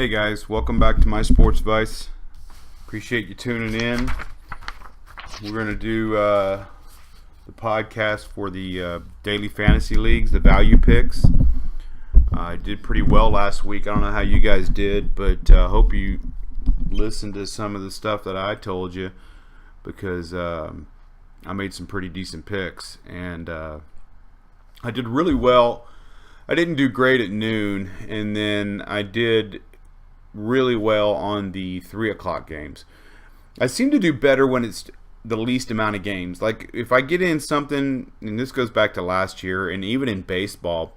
Hey guys, welcome back to My Sports Vice. Appreciate you tuning in. We're going to do the podcast for the daily fantasy leagues, the value picks. I did pretty well last week. I don't know how you guys did, but hope you listened to some of the stuff that I told you, because I made some pretty decent picks, and I did really well. I didn't do great at noon, and then I did really well on the 3 o'clock games. I seem to do better when it's the least amount of games. Like if I get in something, and this goes back to last year, and even in baseball,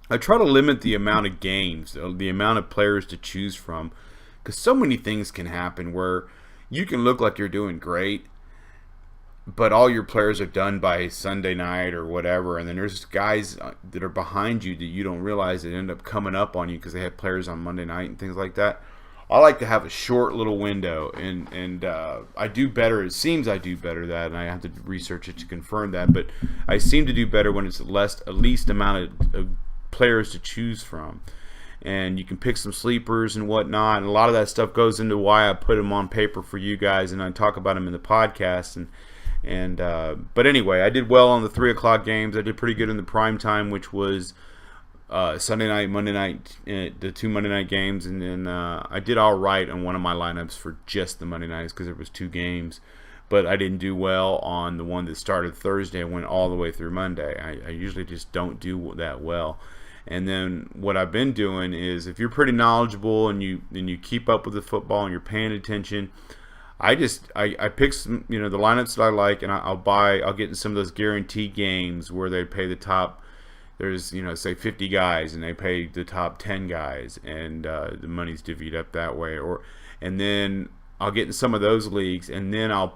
I try to limit the amount of games, the amount of players to choose from, because so many things can happen where you can look like you're doing great, but all your players are done by Sunday night or whatever, and then there's guys that are behind you that you don't realize that end up coming up on you because they have players on Monday night and things like that. I like to have a short little window, and I do better. It seems I do better that, and I have to research it to confirm that, but I seem to do better when it's a least amount of players to choose from. And you can pick some sleepers and whatnot, and a lot of that stuff goes into why I put them on paper for you guys, and I talk about them in the podcast. But anyway, I did well on the 3 o'clock games. I did pretty good in the prime time, which was Sunday night, Monday night, the 2 Monday night games, and then I did all right on one of my lineups for just the Monday nights because there was 2 games. But I didn't do well on the one that started Thursday and went all the way through Monday. I usually just don't do that well. And then what I've been doing is, if you're pretty knowledgeable and you keep up with the football and you're paying attention, I pick some, the lineups that I like, and I'll get in some of those guaranteed games where they pay the top. There's say 50 guys, and they pay the top 10 guys, and the money's divvied up that way. And then I'll get in some of those leagues, and then I'll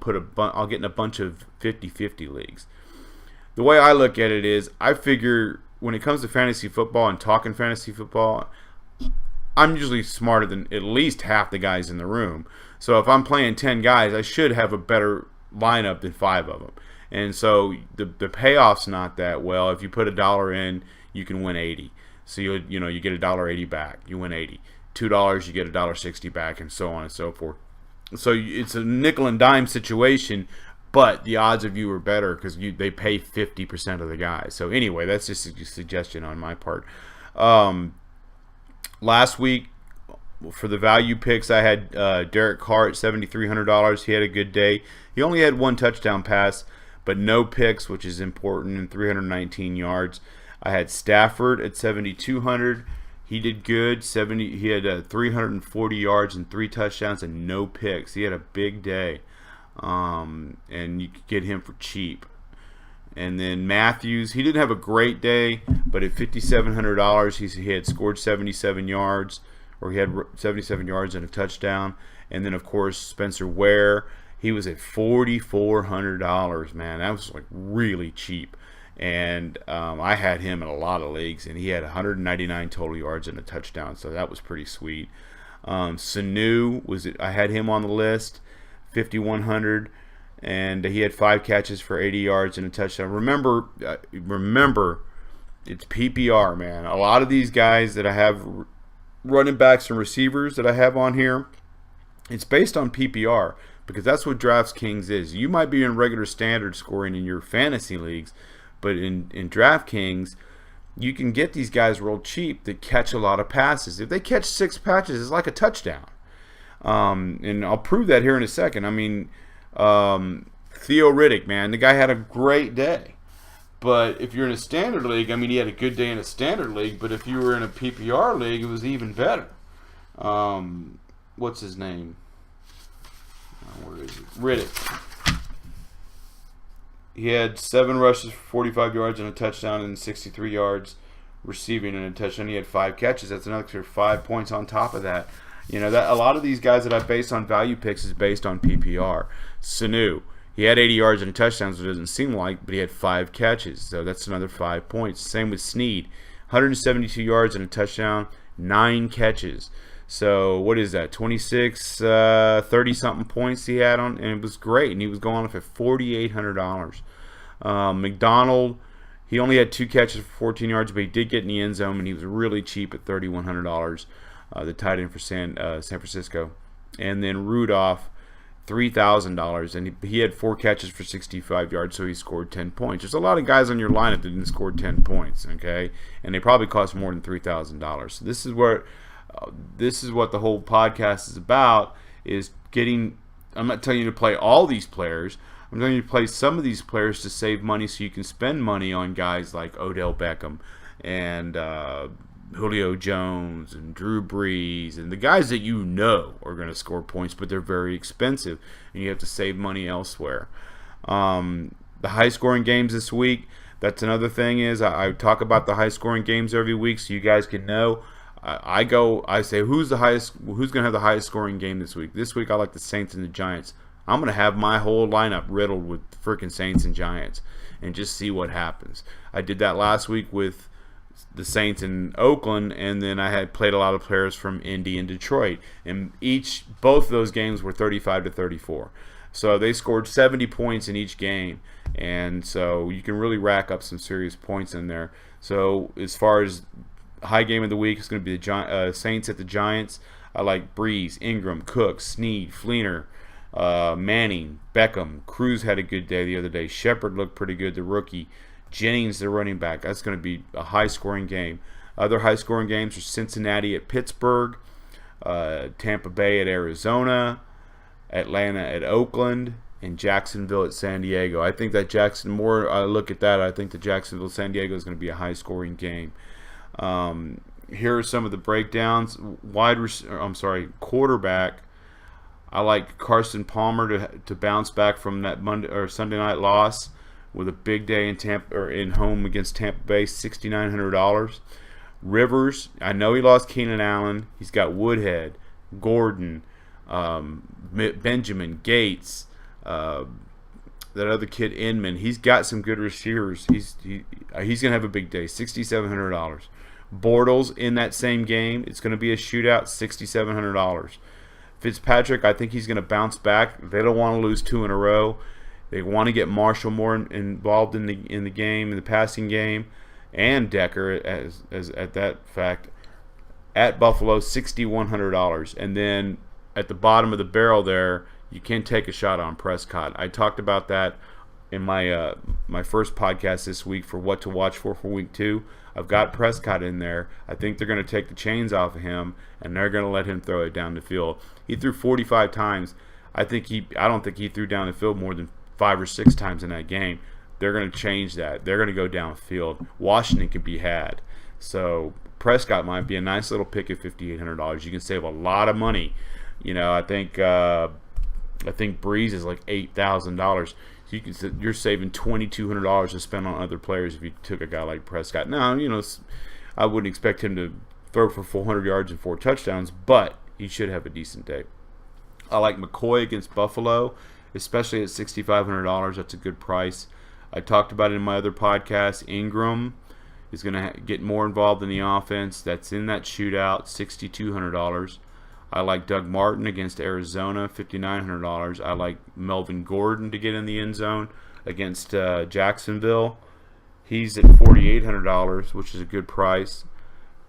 get in a bunch of 50-50 leagues. The way I look at it is, I figure when it comes to fantasy football and talking fantasy football, I'm usually smarter than at least half the guys in the room. So if I'm playing 10 guys, I should have a better lineup than 5 of them. And so the payoff's not that well. If you put $1 in, you can win 80. So you get $1.80 back. You win 80. $2, you get $1.60 back, and so on and so forth. So it's a nickel and dime situation, but the odds of you are better because they pay 50% of the guys. So anyway, that's just a suggestion on my part. Last week, for the value picks, I had Derek Carr at $7,300. He had a good day. He only had 1 touchdown pass, but no picks, which is important, and 319 yards. I had Stafford at $7,200. He did good. He had 340 yards and 3 touchdowns and no picks. He had a big day, and you could get him for cheap. And then Matthews, he didn't have a great day, but at $5,700, he had scored 77 yards. Or he had 77 yards and a touchdown. And then, of course, Spencer Ware, he was at $4,400, man. That was like really cheap. And I had him in a lot of leagues, and he had 199 total yards and a touchdown, so that was pretty sweet. Sanu, I had him on the list, $5,100, and he had 5 catches for 80 yards and a touchdown. Remember, it's PPR, man. A lot of these guys that I have, running backs and receivers that I have on here, it's based on PPR, because that's what DraftKings is. You might be in regular standard scoring in your fantasy leagues, but in DraftKings, you can get these guys real cheap that catch a lot of passes. If they catch 6 passes, it's like a touchdown. And I'll prove that here in a second. I mean, Theo Riddick, man, the guy had a great day. But if you're in a standard league, I mean, he had a good day in a standard league, but if you were in a PPR league, it was even better. What's his name? Where is it? Riddick. He had 7 rushes for 45 yards and a touchdown, and 63 yards receiving and a touchdown. He had 5 catches. That's another 5 points on top of that. That a lot of these guys that I base on value picks is based on PPR. Sanu, he had 80 yards and a touchdown, so it doesn't seem like, but he had 5 catches, so that's another 5 points. Same with Snead, 172 yards and a touchdown, 9 catches. So what is that? 26, 30-something points he had on, and it was great. And he was going off at $4,800. McDonald, he only had 2 catches for 14 yards, but he did get in the end zone, and he was really cheap at $3,100. the tight end for San Francisco. And then Rudolph, $3,000, and he had 4 catches for 65 yards, so he scored 10 points. There's a lot of guys on your lineup that didn't score 10 points, okay? And they probably cost more than $3,000. So this is what the whole podcast is about, is getting – I'm not telling you to play all these players. I'm telling you to play some of these players to save money so you can spend money on guys like Odell Beckham and Julio Jones and Drew Brees and the guys that you know are going to score points, but they're very expensive, and you have to save money elsewhere. The high-scoring games this week, that's another thing is I talk about the high-scoring games every week so you guys can know. I say who's going to have the highest scoring game this week. This week I like the Saints and the Giants. I'm going to have my whole lineup riddled with freaking Saints and Giants and just see what happens. I did that last week with the Saints in Oakland, and then I had played a lot of players from Indy and Detroit, and both of those games were 35-34. So they scored 70 points in each game, and so you can really rack up some serious points in there. So as far as high game of the week, it's going to be the Saints at the Giants. I like Brees, Ingram, Cook, Snead, Fleener, Manning, Beckham. Cruz had a good day the other day. Shepard looked pretty good, the rookie. Jennings, the running back. That's going to be a high-scoring game. Other high-scoring games are Cincinnati at Pittsburgh, Tampa Bay at Arizona, Atlanta at Oakland, and Jacksonville at San Diego. I think that I look at that, I think the Jacksonville-San Diego is going to be a high-scoring game. Here are some of the breakdowns. Quarterback. I like Carson Palmer to bounce back from that Sunday night loss with a big day in home against Tampa Bay, $6,900. Rivers, I know he lost Keenan Allen. He's got Woodhead, Gordon, Benjamin, Gates, that other kid Inman. He's got some good receivers. He's gonna have a big day, $6,700. Bortles in that same game, it's gonna be a shootout, $6,700. Fitzpatrick, I think he's gonna bounce back. They don't want to lose 2 in a row. They want to get Marshall more involved in the game, in the passing game, and Decker as at that fact. At Buffalo, $6,100, and then at the bottom of the barrel there, you can take a shot on Prescott. I talked about that in my my first podcast this week for what to watch for week 2. I've got Prescott in there. I think they're going to take the chains off of him, and they're going to let him throw it down the field. He threw 45 times. I don't think he threw down the field more than 5 or 6 times in that game. They're going to change that. They're going to go downfield. Washington can be had. So Prescott might be a nice little pick at $5,800. You can save a lot of money. You know, I think Brees is like $8,000. So you're saving $2,200 to spend on other players if you took a guy like Prescott. Now, you know, I wouldn't expect him to throw for 400 yards and 4 touchdowns, but he should have a decent day. I like McCoy against Buffalo, especially at $6,500. That's a good price. I talked about it in my other podcast. Ingram is going to get more involved in the offense. That's in that shootout, $6,200. I like Doug Martin against Arizona, $5,900. I like Melvin Gordon to get in the end zone against Jacksonville. He's at $4,800, which is a good price.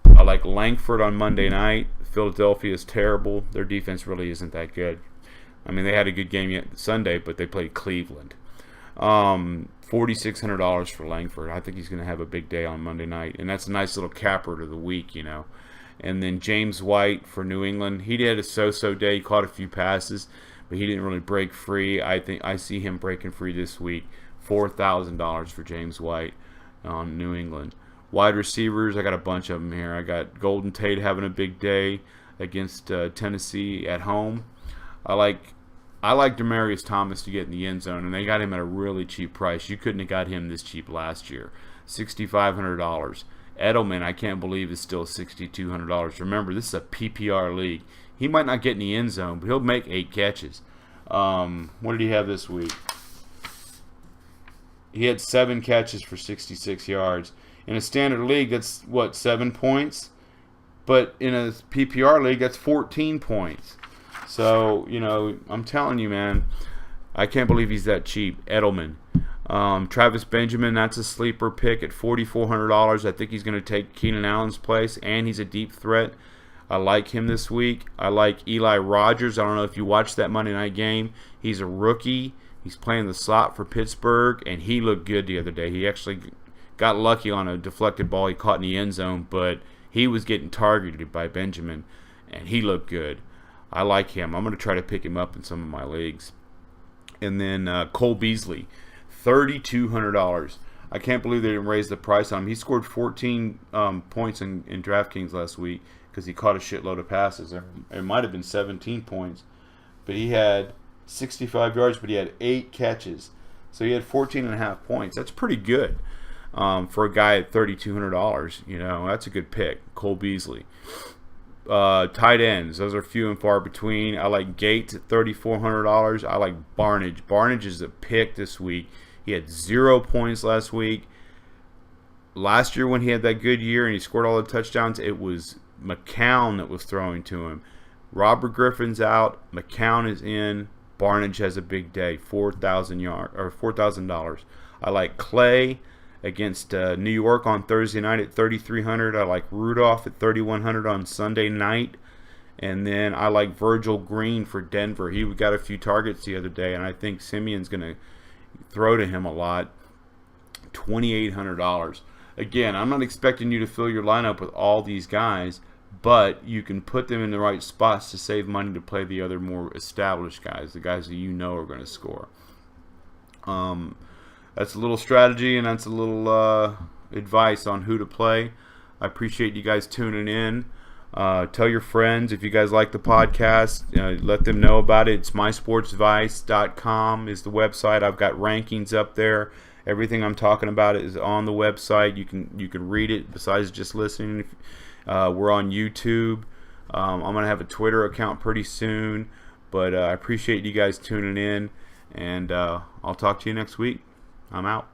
I like Langford on Monday night. Philadelphia is terrible. Their defense really isn't that good. I mean, they had a good game yet Sunday, but they played Cleveland. $4,600 for Langford. I think he's going to have a big day on Monday night, and that's a nice little capper to the week, you know. And then James White for New England. He had a so-so day. He caught a few passes, but he didn't really break free. I think I see him breaking free this week. $4,000 for James White on New England. Wide receivers, I got a bunch of them here. I got Golden Tate having a big day against Tennessee at home. I like Demaryius Thomas to get in the end zone, and they got him at a really cheap price. You couldn't have got him this cheap last year. $6,500. Edelman, I can't believe, is still $6,200. Remember, this is a PPR league. He might not get in the end zone, but he'll make 8 catches. What did he have this week? He had 7 catches for 66 yards. In a standard league, that's, 7 points? But in a PPR league, that's 14 points. So, you know, I'm telling you, man, I can't believe he's that cheap. Edelman. Travis Benjamin, that's a sleeper pick at $4,400. I think he's going to take Keenan Allen's place, and he's a deep threat. I like him this week. I like Eli Rogers. I don't know if you watched that Monday night game. He's a rookie. He's playing the slot for Pittsburgh, and he looked good the other day. He actually got lucky on a deflected ball he caught in the end zone, but he was getting targeted by Benjamin, and he looked good. I like him. I'm going to try to pick him up in some of my leagues. And then Cole Beasley, $3,200. I can't believe they didn't raise the price on him. He scored 14 points in DraftKings last week because he caught a shitload of passes. It might have been 17 points, but he had 65 yards, but he had 8 catches. So he had 14.5 points. That's pretty good for a guy at $3,200. You know, that's a good pick, Cole Beasley. Tight ends, those are few and far between. I like Gates at $3,400. I like Barnidge. Barnidge is a pick this week. He had 0 points last week. Last year when he had that good year and he scored all the touchdowns, it was McCown that was throwing to him. Robert Griffin's out. McCown is in. Barnidge has a big day, $4,000. I like Clay against New York on Thursday night at $3,300. I like Rudolph at $3,100 on Sunday night. And then I like Virgil Green for Denver. He got a few targets the other day, and I think Simeon's going to throw to him a lot. $2,800. Again, I'm not expecting you to fill your lineup with all these guys, but you can put them in the right spots to save money to play the other more established guys, the guys that you know are going to score. That's a little strategy, and that's a little advice on who to play. I appreciate you guys tuning in. Tell your friends if you guys like the podcast. Let them know about it. It's mysportsvice.com is the website. I've got rankings up there. Everything I'm talking about is on the website. You can read it besides just listening. We're on YouTube. I'm going to have a Twitter account pretty soon. But I appreciate you guys tuning in, and I'll talk to you next week. I'm out.